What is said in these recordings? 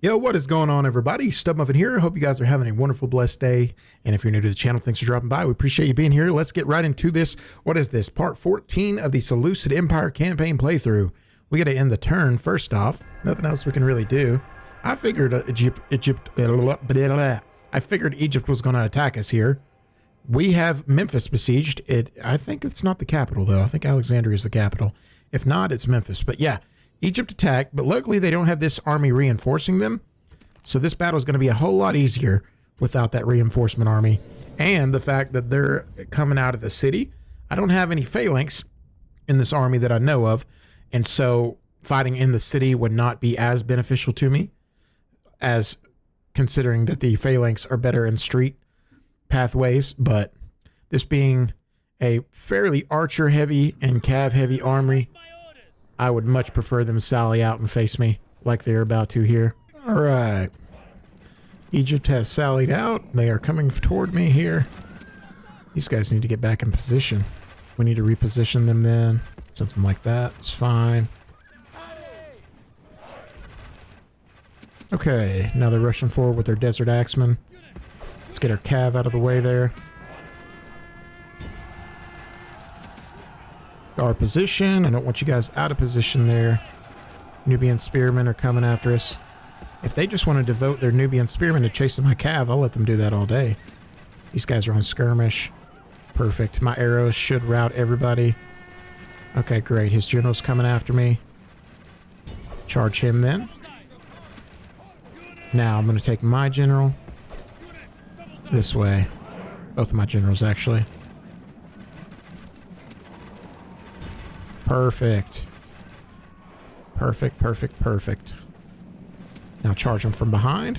Yo, what is going on, everybody? STUDmuffin here. Hope you guys are having a wonderful, blessed day. And if you're new to the channel, thanks for dropping by. We appreciate you being here. Let's get right into this. What is this? Part 14 of the Seleucid Empire campaign playthrough. We got to end the turn first off. Nothing else we can really do. I figured Egypt was going to attack us here. We have Memphis besieged. I think it's not the capital, though. I think Alexandria is the capital. If not, it's Memphis. But yeah. Egypt attacked, but luckily they don't have this army reinforcing them. So this battle is going to be a whole lot easier without that reinforcement army. And the fact that they're coming out of the city. I don't have any phalanx in this army that I know of. And so fighting in the city would not be as beneficial to me, as considering that the phalanx are better in street pathways. But this being a fairly archer heavy and cav heavy army, I would much prefer them sally out and face me like they're about to here. All right. Egypt has sallied out. They are coming toward me here. These guys need to get back in position. We need to reposition them then. Something like that. It's fine. Okay. Now they're rushing forward with their desert axemen. Let's get our cav out of the way there. Our position. I don't want you guys out of position there. Nubian spearmen are coming after us. If they just want to devote their Nubian spearmen to chasing my cav, I'll let them do that all day. These guys are on skirmish. Perfect. My arrows should rout everybody. Okay, great. His general's coming after me. Charge him then. Now I'm going to take my general this way. Both of my generals, actually. Perfect. Perfect, perfect, perfect. Now charge him from behind.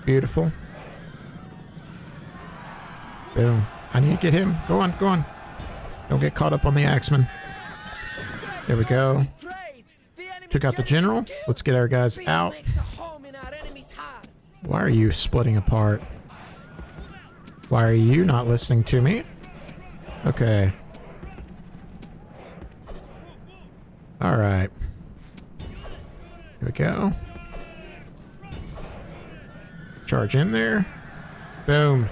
Beautiful. Boom. I need to get him. Go on, go on. Don't get caught up on the axeman. There we go. Took out the general. Let's get our guys out. Why are you splitting apart? Why are you not listening to me? Okay. All right. Here we go. Charge in there. Boom.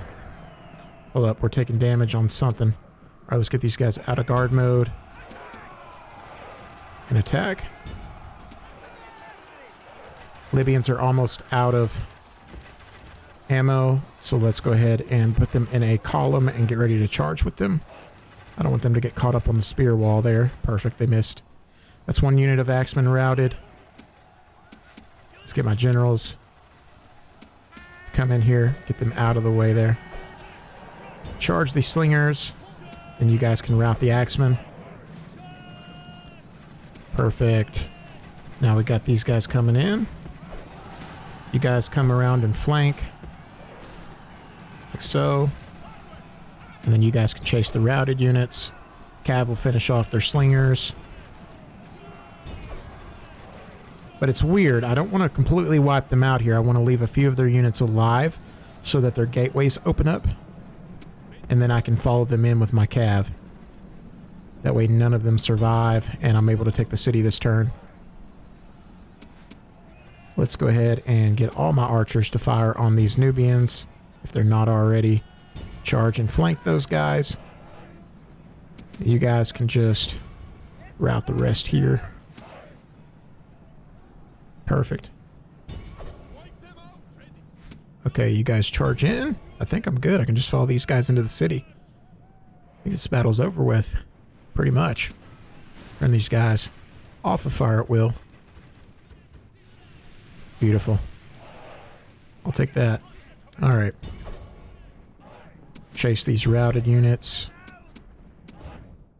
Hold up, we're taking damage on something. All right, let's get these guys out of guard mode. And attack. Libyans are almost out of ammo, so let's go ahead and put them in a column and get ready to charge with them. I don't want them to get caught up on the spear wall there. Perfect, they missed. That's one unit of axemen routed. Let's get my generals to come in here, get them out of the way there. Charge the slingers, and you guys can rout the axemen. Perfect. Now we got these guys coming in. You guys come around and flank. Like so. And then you guys can chase the routed units. Cav will finish off their slingers. But it's weird. I don't want to completely wipe them out here. I want to leave a few of their units alive so that their gateways open up. And then I can follow them in with my cav. That way none of them survive and I'm able to take the city this turn. Let's go ahead and get all my archers to fire on these Nubians if they're not already. Charge and flank those guys. You guys can just rout the rest here. Perfect. Okay, you guys charge in. I think I'm good. I can just follow these guys into the city. I think this battle's over with. Pretty much. Turn these guys off of fire at will. Beautiful. I'll take that. Alright. Chase these routed units.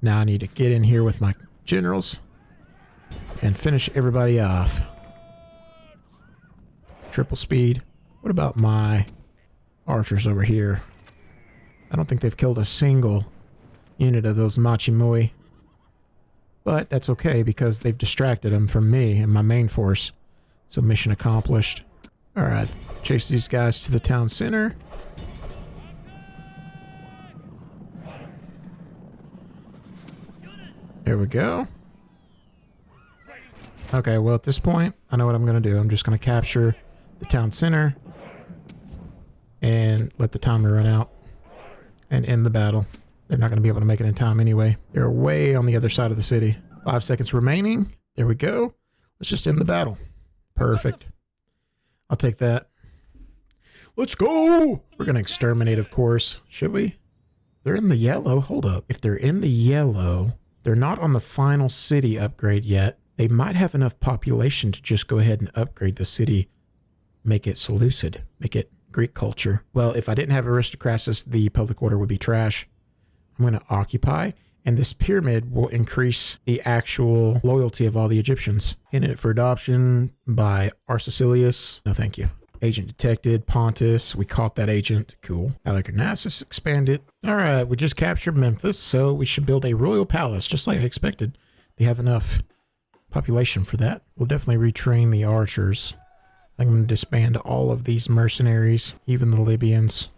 Now I need to get in here with my generals and finish everybody off. Triple speed. What about my archers over here? I don't think they've killed a single unit of those Machimui. But that's okay because they've distracted them from me and my main force. So mission accomplished. Alright, chase these guys to the town center. There we go. Okay, well, at this point, I know what I'm going to do. I'm just going to capture the town center and let the timer run out and end the battle. They're not going to be able to make it in time anyway. They're way on the other side of the city. 5 seconds remaining. There we go. Let's just end the battle. Perfect. I'll take that. Let's go! We're going to exterminate, of course. Should we? They're in the yellow. Hold up. If they're in the yellow, they're not on the final city upgrade yet. They might have enough population to just go ahead and upgrade the city. Make it Seleucid. Make it Greek culture. Well, if I didn't have aristocracies, the public order would be trash. I'm going to occupy, and this pyramid will increase the actual loyalty of all the Egyptians. Candidate for adoption by Arcecilius. No, thank you. Agent detected. Pontus. We caught that agent. Cool. Halicarnassus expanded. All right, we just captured Memphis, so we should build a royal palace, just like I expected. They have enough population for that. We'll definitely retrain the archers. I'm going to disband all of these mercenaries, even the Libyans.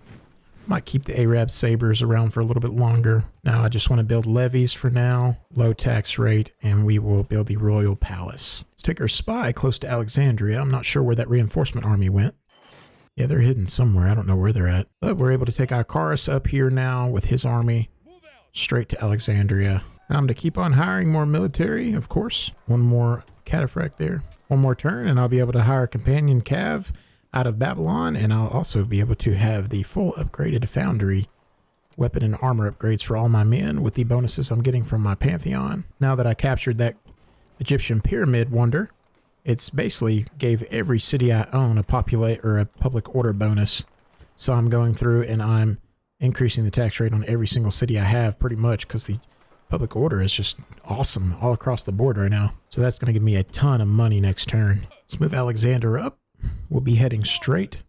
Might keep the Arab sabers around for a little bit longer. Now I just want to build levies for now, low tax rate, and we will build the royal palace. Let's take our spy close to Alexandria. I'm not sure where that reinforcement army went. Yeah, they're hidden somewhere. I don't know where they're at. But we're able to take Icarus up here now with his army straight to Alexandria. Now I'm to keep on hiring more military, of course. One more Cataphract there. One more turn, and I'll be able to hire a companion cav out of Babylon, and I'll also be able to have the full upgraded foundry weapon and armor upgrades for all my men with the bonuses I'm getting from my Pantheon. Now that I captured that Egyptian pyramid wonder, it's basically gave every city I own a public order bonus. So I'm going through and I'm increasing the tax rate on every single city I have pretty much because the public order is just awesome all across the board right now. So that's going to give me a ton of money next turn. Let's move Alexander up. We'll be heading straight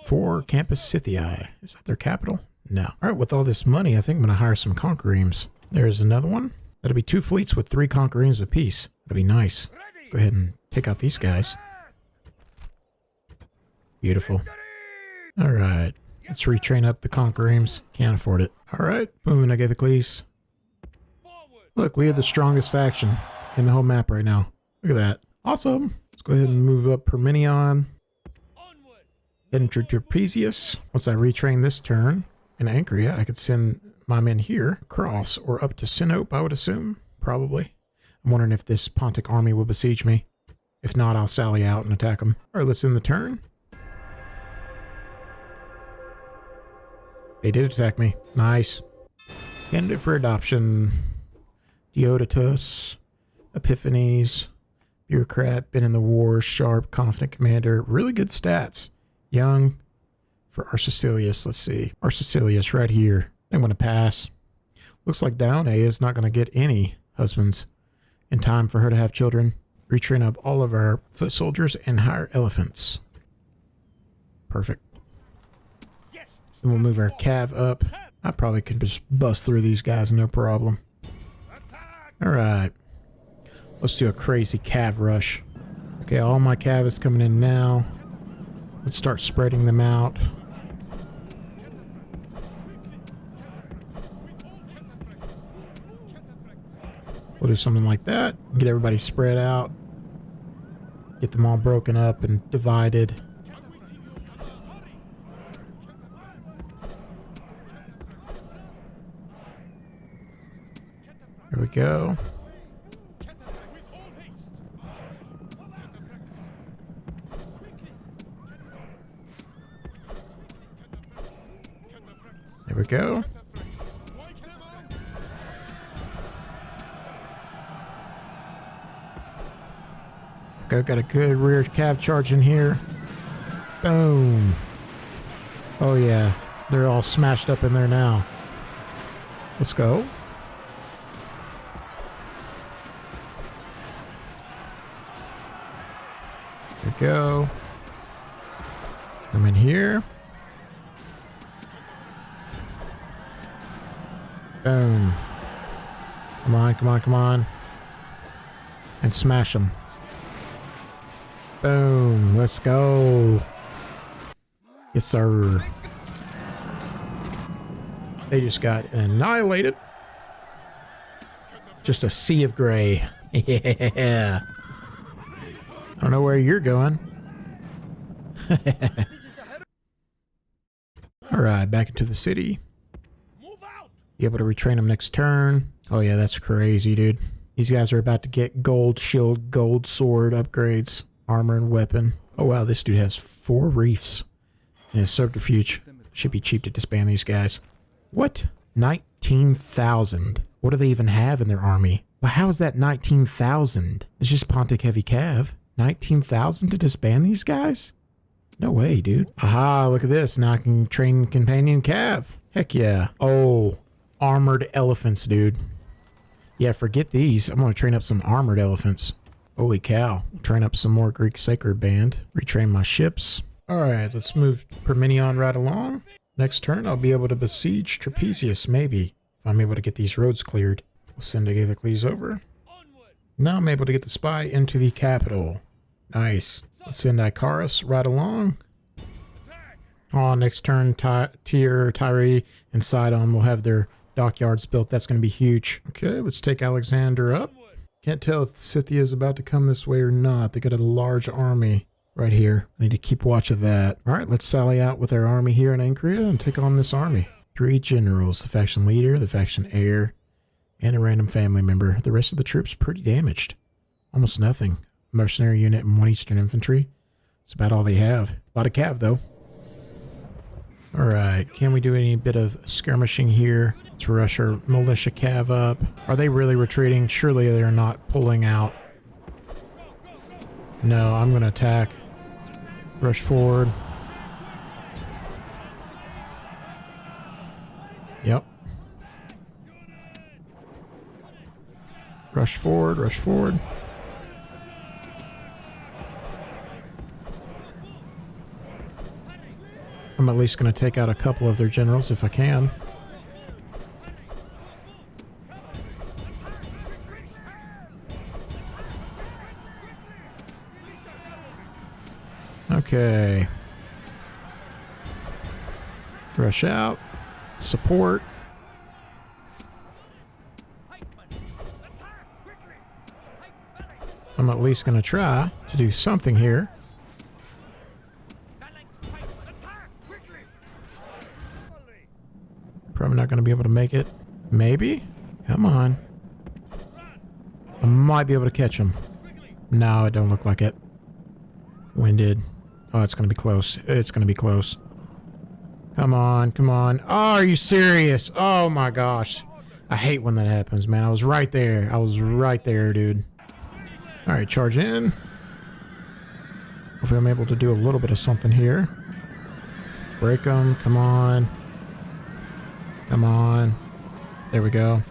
for Campus Scythii. Is that their capital? No. All right, with all this money, I think I'm going to hire some conqueremes. There's another one. That'll be 2 fleets with 3 conqueremes apiece. That'll be nice. Go ahead and take out these guys. Beautiful. All right. Let's retrain up the conqueremes. Can't afford it. All right. Moving Agathocles. Look, we have the strongest faction in the whole map right now. Look at that. Awesome. Let's go ahead and move up Perminion. Then to Trapezius. Once I retrain this turn in Ancrya, I could send my men here across or up to Sinope, I would assume. Probably. I'm wondering if this Pontic army will besiege me. If not, I'll sally out and attack them. All right, let's end the turn. They did attack me. Nice. Candidate for adoption. Deodatus. Epiphanes. Bureaucrat. Been in the war. Sharp. Confident commander. Really good stats. Young. For Arcecilius. Let's see. Arcecilius right here. I'm going to pass. Looks like Dione is not going to get any husbands in time for her to have children. Retrain up all of our foot soldiers and hire elephants. Perfect. Then we'll move our cav up. I probably could just bust through these guys, no problem. Alright. Let's do a crazy cav rush. Okay, all my cav is coming in now. Let's start spreading them out. We'll do something like that. Get everybody spread out. Get them all broken up and divided. There we go. There we go. Okay, got a good rear cav charge in here. Boom. Oh yeah, they're all smashed up in there now. Let's go. There we go. I'm in here. Boom. Come on, come on, come on. And smash them. Boom. Let's go. Yes, sir. They just got annihilated. Just a sea of gray. Yeah. I don't know where you're going. Alright, back into the city. Be able to retrain them next turn. Oh yeah, that's crazy, dude. These guys are about to get gold shield, gold sword upgrades, armor and weapon. Oh wow, this dude has 4 reefs in his subterfuge. Should be cheap to disband these guys. What? 19,000. What do they even have in their army? Well, how is that 19,000? It's just Pontic heavy cav. 19,000 to disband these guys? No way, dude. Aha, look at this. Now I can train companion cav. Heck yeah. Oh, armored elephants, dude. Yeah, forget these. I'm going to train up some armored elephants. Holy cow. Train up some more Greek Sacred Band. Retrain my ships. Alright, let's move Parmenion right along. Next turn, I'll be able to besiege Trapezius, maybe. If I'm able to get these roads cleared. We'll send Agathocles over. Now I'm able to get the spy into the capital. Nice. Let's send Icarus right along. Oh, next turn, Tyre, and Sidon will have their dockyards built. That's going to be huge. Okay, let's take Alexander up. Can't tell if Scythia is about to come this way or not. They got a large army right here. I need to keep watch of that. All right, let's sally out with our army here in Ancrya and take on this army. 3 generals, the faction leader, the faction heir, and a random family member. The rest of the troops pretty damaged. Almost nothing. Mercenary unit and 1 Eastern infantry. That's about all they have. A lot of cav though. Alright, can we do any bit of skirmishing here? Let's rush our militia cav up. Are they really retreating? Surely they're not pulling out. No, I'm gonna attack. Rush forward. Yep. Rush forward, rush forward. I'm at least going to take out a couple of their generals if I can. Okay. Rush out. Support. I'm at least going to try to do something here. Probably not going to be able to make it. Maybe? Come on. I might be able to catch him. No, it don't look like it. Winded. Oh, it's going to be close. It's going to be close. Come on, come on. Oh, are you serious? Oh my gosh. I hate when that happens, man. I was right there. I was right there, dude. Alright, charge in. Hopefully I'm able to do a little bit of something here. Break them. Come on. Come on. There we go.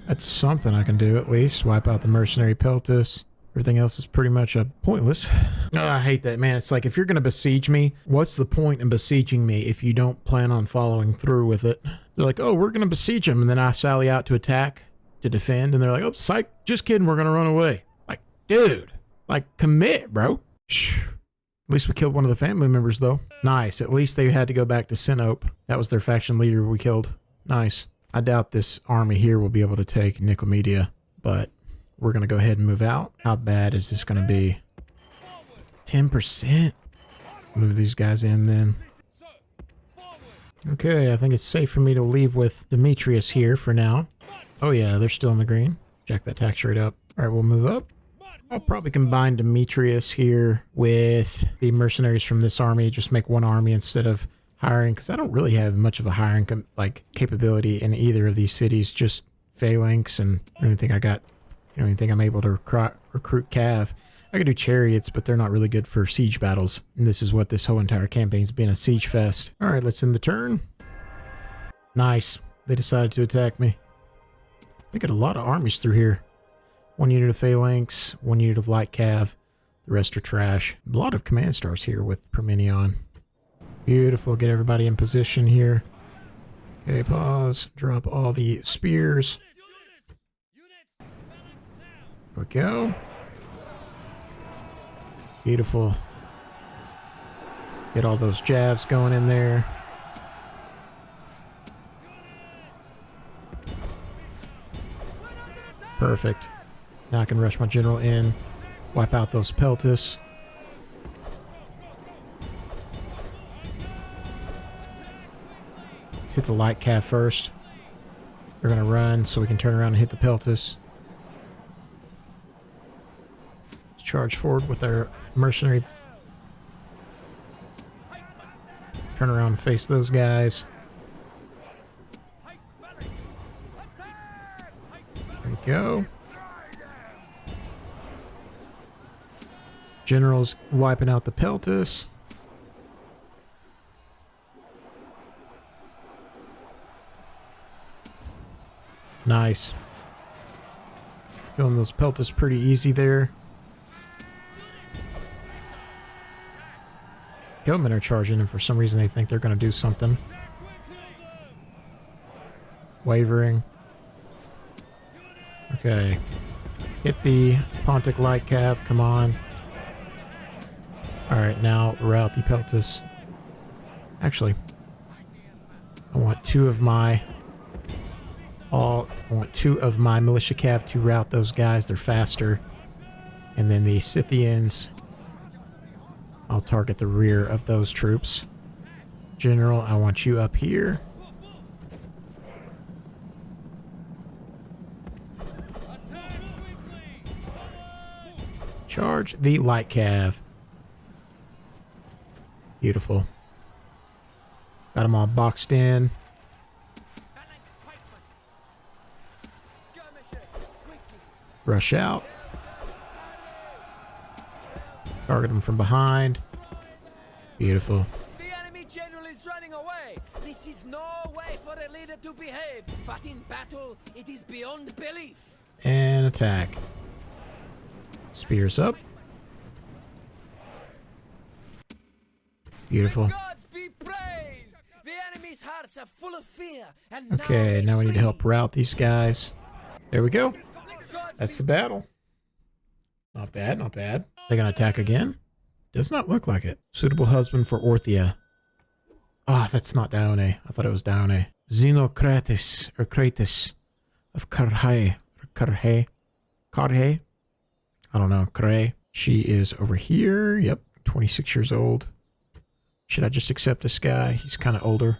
That's something I can do at least. Wipe out the mercenary peltis. Everything else is pretty much pointless. Oh, I hate that, man. It's like, if you're going to besiege me, what's the point in besieging me if you don't plan on following through with it? They're like, oh, we're going to besiege them. And then I sally out to attack, to defend. And they're like, oh, psych, just kidding. We're going to run away. Like, dude, like, commit, bro. At least we killed one of the family members, though. Nice. At least they had to go back to Sinope. That was their faction leader we killed. Nice. I doubt this army here will be able to take Nicomedia, but we're going to go ahead and move out. How bad is this going to be? 10%? Move these guys in then. Okay, I think it's safe for me to leave with Demetrius here for now. Oh yeah, they're still in the green. Jack that tax rate up. All right, we'll move up. I'll probably combine Demetrius here with the mercenaries from this army. Just make one army instead of hiring, because I don't really have much of a hiring capability in either of these cities. Just phalanx, and I don't think I got, I don't think I'm able to recruit cav. I could do chariots, but they're not really good for siege battles. And this is what this whole entire campaign's been, a siege fest. All right, let's end the turn. Nice. They decided to attack me. They got a lot of armies through here. 1 unit of phalanx, 1 unit of light cav. The rest are trash. A lot of command stars here with Parmenion. Beautiful. Get everybody in position here. Okay, pause. Drop all the spears. There we go. Beautiful. Get all those jabs going in there. Perfect. Now I can rush my general in. Wipe out those Peltis. Let's hit the light cav first. They're going to run so we can turn around and hit the Peltis. Let's charge forward with our mercenary. Turn around and face those guys. There we go. General's wiping out the Peltis. Nice. Killing those Peltis pretty easy there. Hillmen are charging, and for some reason they think they're going to do something. Wavering. Okay. Hit the Pontic light cav. Come on. Alright, now route the Peltis. Actually, I want two of my militia cav to route those guys. They're faster. And then the Scythians, I'll target the rear of those troops. General, I want you up here. Charge the light cav. Beautiful. Got them all boxed in. Rush out. Target them from behind. Beautiful. The enemy general is running away. This is no way for a leader to behave, but in battle, it is beyond belief. And attack. Spears up. Beautiful. Gods be praised. The enemy's hearts are full of fear. And Okay, now we need to help route these guys. There we go. That's the battle. Not bad, not bad. They're gonna attack again? Does not look like it. Suitable husband for Orthia. Ah, that's not Dione. I thought it was Dione. Xenocrates, or Kratos of Karhae. Karhae? Karhae? I don't know. Karhae. She is over here. Yep, 26 years old. Should I just accept this guy? He's kind of older.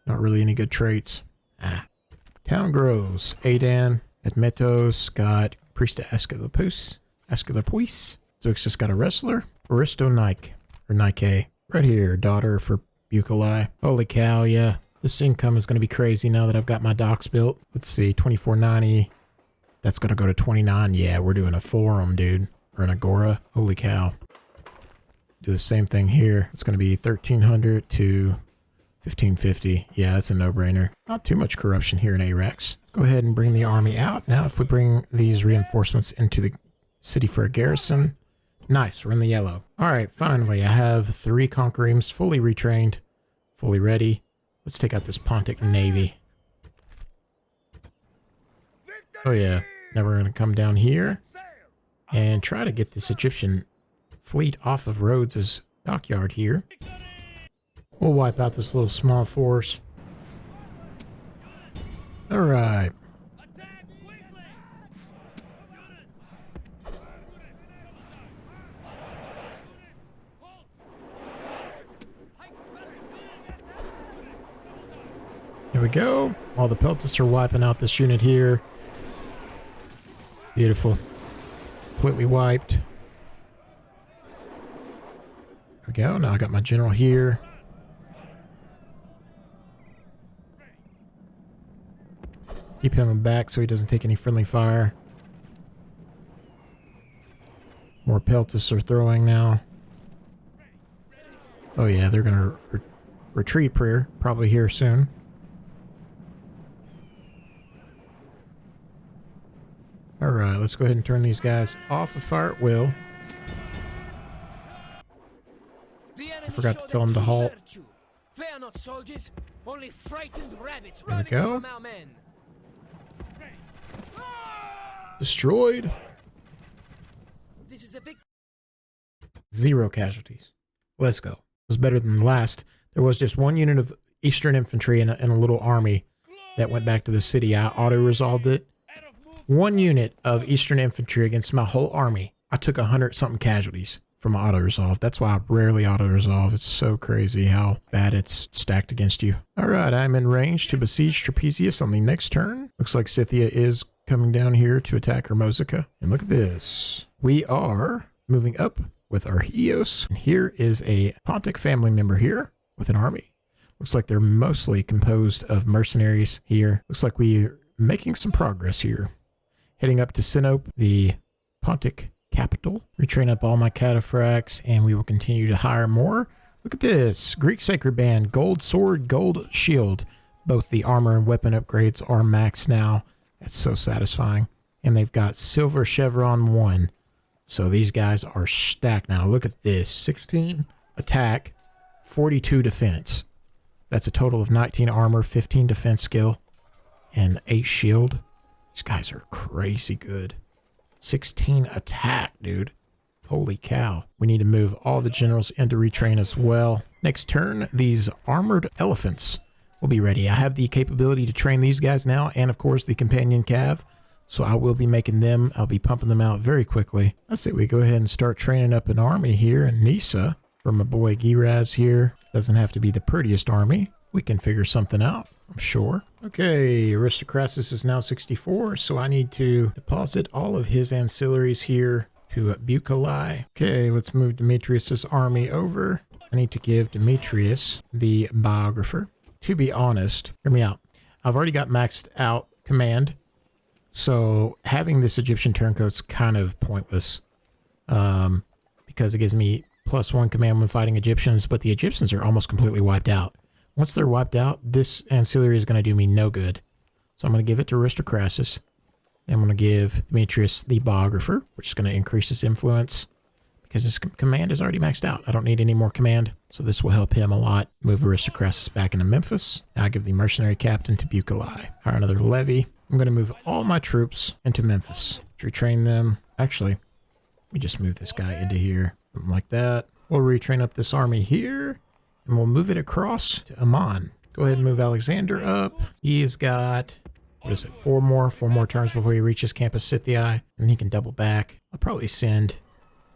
Not really any good traits. Ah. Town grows. Adan, Admetos, got Priest of Asclepius. Zeuxis got a wrestler. Aristo Nike, or Nike. Right here, daughter for Bucoli. Holy cow, yeah. This income is going to be crazy now that I've got my docks built. Let's see, 2490. That's going to go to 29. Yeah, we're doing a forum, dude. Or an agora. Holy cow. Do the same thing here. It's going to be 1300 to 1550. Yeah, that's a no-brainer. Not too much corruption here in Arax. Go ahead and bring the army out. Now, if we bring these reinforcements into the city for a garrison. Nice, we're in the yellow. All right, finally, I have 3 conqueremes fully retrained, fully ready. Let's take out this Pontic navy. Oh yeah, now we're going to come down here and try to get this Egyptian fleet off of Rhodes' dockyard here. We'll wipe out this little small force. All right. Here we go. All the Peltists are wiping out this unit here. Beautiful. Completely wiped. There we go. Now I got my general here. Keep him back so he doesn't take any friendly fire. More Peltists are throwing now. Oh yeah, they're going to retreat prayer probably here soon. Alright, let's go ahead and turn these guys off of fire at will. I forgot to tell them to halt. They are not soldiers, only frightened rabbits There we running go. from our men. Destroyed. This is a big 0 casualties. Let's go. It was better than the last. There was just 1 unit of Eastern infantry and a little army that went back to the city. I auto-resolved it. 1 unit of Eastern infantry against my whole army. I took 100-something casualties from auto-resolve. That's why I rarely auto-resolve. It's so crazy how bad it's stacked against you. All right, I'm in range to besiege Trapezius on the next turn. Looks like Scythia is coming down here to attack Hermosica. And look at this. We are moving up with our Hios. And here is a Pontic family member here with an army. Looks like they're mostly composed of mercenaries here. Looks like we're making some progress here. Heading up to Sinope, the Pontic capital. Retrain up all my Cataphracts, and we will continue to hire more. Look at this. Greek Sacred Band, gold sword, gold shield. Both the armor and weapon upgrades are maxed now. That's so satisfying. And they've got silver chevron 1. So these guys are stacked now. Look at this. 16 attack, 42 defense. That's a total of 19 armor, 15 defense skill, and 8 shield. These guys are crazy good. 16 attack, dude. Holy cow. We need to move all the generals into retrain as well. Next turn, these armored elephants will be ready. I have the capability to train these guys now, and of course the companion cav. So I will be making them. I'll be pumping them out very quickly. I say we go ahead and start training up an army here in Nisa for my boy Giraz here. Doesn't have to be the prettiest army. We can figure something out, I'm sure. Okay, Aristocratus is now 64, so I need to deposit all of his ancillaries here to Bucoli. Okay, let's move Demetrius's army over. I need to give Demetrius the biographer. To be honest, hear me out. I've already got maxed out command, so having this Egyptian turncoat's kind of pointless because it gives me +1 command when fighting Egyptians, but the Egyptians are almost completely wiped out. Once they're wiped out, this ancillary is going to do me no good. So I'm going to give it to Aristocratus. I'm going to give Demetrius the biographer, which is going to increase his influence because his command is already maxed out. I don't need any more command, so this will help him a lot. Move Aristocratus back into Memphis. Now I give the mercenary captain to Bucoli. Hire another levy. I'm going to move all my troops into Memphis. Retrain them. Actually, let me just move this guy into here. Something like that. We'll retrain up this army here, and we'll move it across to Amman. Go ahead and move Alexander up. He has got, what is it, 4 more turns before he reaches Campus Scythii, and he can double back. I'll probably send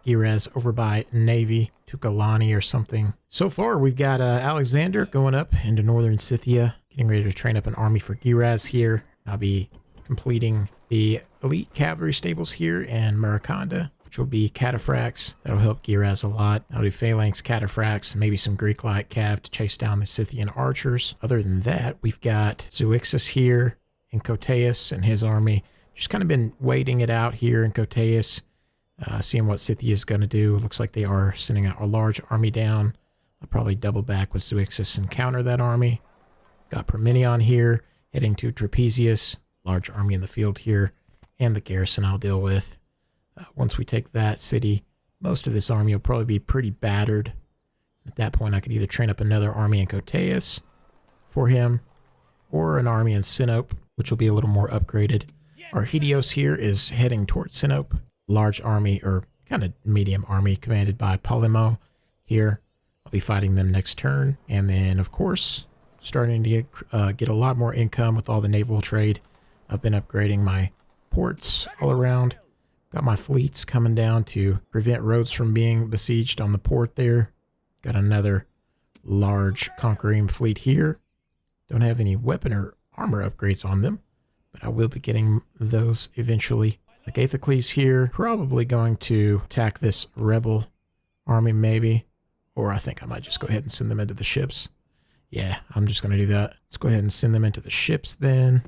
Giraz over by Navy to Galani or something. So far, we've got Alexander going up into northern Scythia, getting ready to train up an army for Giraz here. I'll be completing the elite cavalry stables here in Maraconda, which will be Cataphracts. That'll help Giraz a lot. I'll do Phalanx, Cataphracts, maybe some Greek light cav to chase down the Scythian archers. Other than that, we've got Zeuxis here and Coteus and his army. Just kind of been waiting it out here in Coteus, seeing what Scythia is going to do. Looks like they are sending out a large army down. I'll probably double back with Zeuxis and counter that army. Got Parmenion here, heading to Trapezius. Large army in the field here, and the garrison I'll deal with. Once we take that city, most of this army will probably be pretty battered. At that point, I could either train up another army in Coteus for him, or an army in Sinope, which will be a little more upgraded. Our Hideos here is heading towards Sinope. Large army, or kind of medium army, commanded by Polymo here. I'll be fighting them next turn. And then, of course, starting to get a lot more income with all the naval trade. I've been upgrading my ports all around. Got my fleets coming down to prevent roads from being besieged on the port there. Got another large conquering fleet here. Don't have any weapon or armor upgrades on them, but I will be getting those eventually. Agathocles here, probably going to attack this rebel army maybe, or I think I might just go ahead and send them into the ships. Yeah, I'm just going to do that. Let's go ahead and send them into the ships then.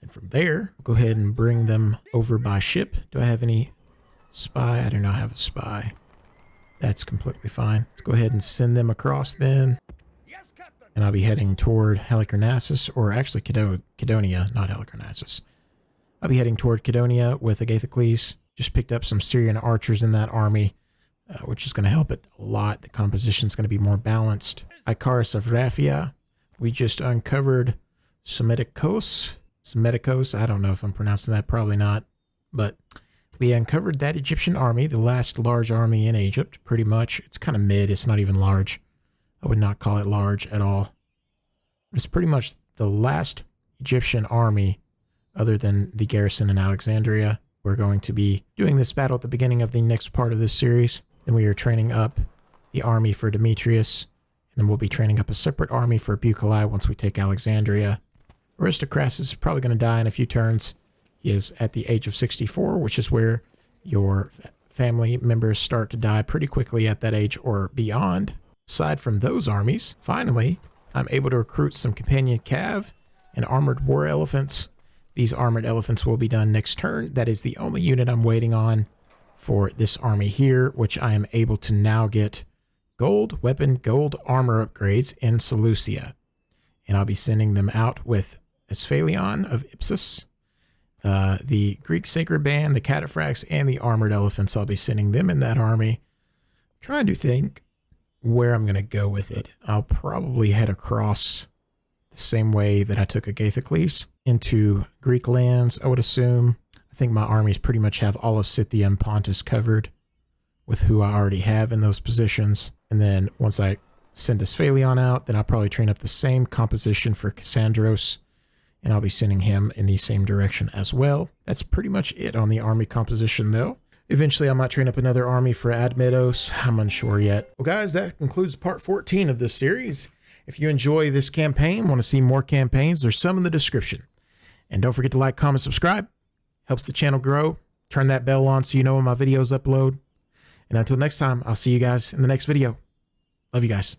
And from there, go ahead and bring them over by ship. Do I have any spy? I do not have a spy. That's completely fine. Let's go ahead and send them across then. And I'll be heading toward Halicarnassus, or actually Cydonia, not Halicarnassus. I'll be heading toward Cydonia with Agathocles. Just picked up some Syrian archers in that army, which is going to help it a lot. The composition is going to be more balanced. Icarus of Raphia. We just uncovered Semeticos, I don't know if I'm pronouncing that, probably not. But we uncovered that Egyptian army, the last large army in Egypt, pretty much. It's kind of mid, it's not even large. I would not call it large at all. It's pretty much the last Egyptian army, other than the garrison in Alexandria, We're going to be doing this battle at the beginning of the next part of this series. Then we are training up the army for Demetrius. And then we'll be training up a separate army for Bucoli once we take Alexandria. Aristocras is probably going to die in a few turns. He is at the age of 64, which is where your family members start to die pretty quickly at that age or beyond. Aside from those armies, finally, I'm able to recruit some companion cav and armored war elephants. These armored elephants will be done next turn. That is the only unit I'm waiting on for this army here, which I am able to now get gold weapon, gold armor upgrades in Seleucia. And I'll be sending them out with Asphalion of Ipsus, the Greek Sacred Band, the Cataphracts, and the armored elephants. I'll be sending them in that army. Trying to think where I'm going to go with it. I'll probably head across the same way that I took Agathocles into Greek lands, I would assume. I think my armies pretty much have all of Scythia and Pontus covered with who I already have in those positions. And then once I send Asphalion out, then I'll probably train up the same composition for Cassandros, and I'll be sending him in the same direction as well. That's pretty much it on the army composition, though. Eventually, I might train up another army for Admetos. I'm unsure yet. Well, guys, that concludes part 14 of this series. If you enjoy this campaign, want to see more campaigns, there's some in the description. And don't forget to like, comment, subscribe. Helps the channel grow. Turn that bell on so you know when my videos upload. And until next time, I'll see you guys in the next video. Love you guys.